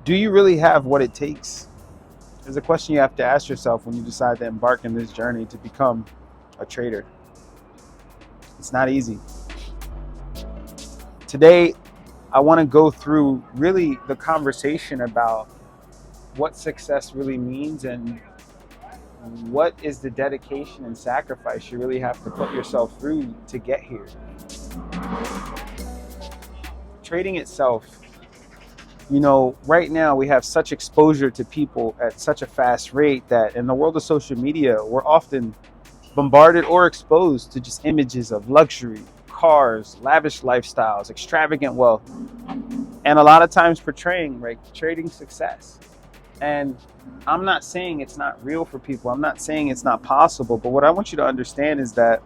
Do you really have what it takes? Is a question you have to ask yourself when you decide to embark in this journey to become a trader. It's not easy. Today, I want to go through really the conversation about what success really means and what is the dedication and sacrifice you really have to put yourself through to get here. Trading itself, right now we have such exposure to people at such a fast rate that in the world of social media, we're often bombarded or exposed to just images of luxury, cars, lavish lifestyles, extravagant wealth, and a lot of times portraying trading success. And I'm not saying it's not real for people. I'm not saying it's not possible. But what I want you to understand is that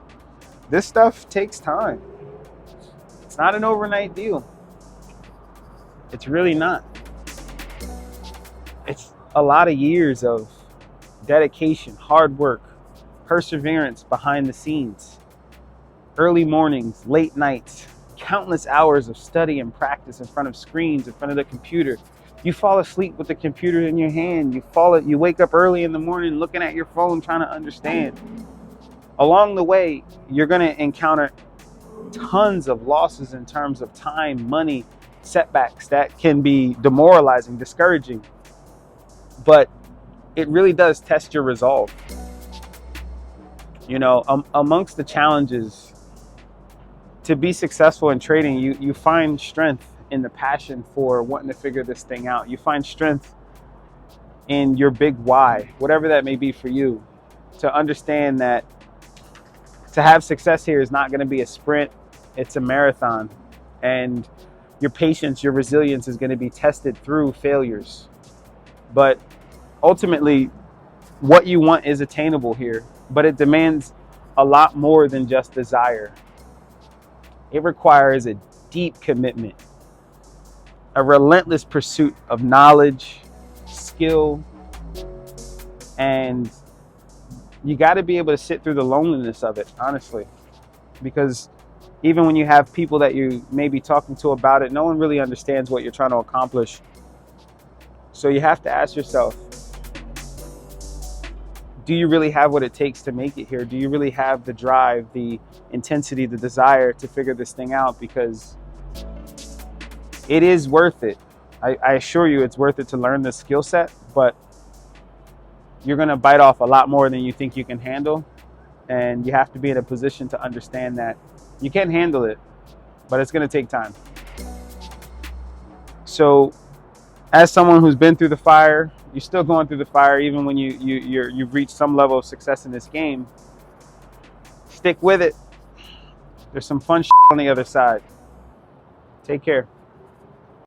this stuff takes time. It's not an overnight deal. It's really not. It's a lot of years of dedication, hard work, perseverance behind the scenes, early mornings, late nights, countless hours of study and practice in front of screens, in front of the computer. You fall asleep with the computer in your hand. You wake up early in the morning looking at your phone trying to understand. Along the way, you're going to encounter tons of losses in terms of time, money, setbacks that can be demoralizing, discouraging. But it really does test your resolve. Amongst the challenges to be successful in trading, you find strength in the passion for wanting to figure this thing out. You find strength in your big why, whatever that may be for you, to understand that to have success here is not going to be a sprint, it's a marathon. And your patience, your resilience is going to be tested through failures. But ultimately, what you want is attainable here, but it demands a lot more than just desire. It requires a deep commitment, a relentless pursuit of knowledge, skill, and you got to be able to sit through the loneliness of it, honestly, because even when you have people that you may be talking to about it, no one really understands what you're trying to accomplish. So you have to ask yourself, do you really have what it takes to make it here? Do you really have the drive, the intensity, the desire to figure this thing out? Because it is worth it. I assure you it's worth it to learn this skill set, but you're going to bite off a lot more than you think you can handle. And you have to be in a position to understand that you can handle it, but it's going to take time. So as someone who's been through the fire, you're still going through the fire even when you've reached some level of success in this game. Stick with it. There's some fun shit on the other side. Take care.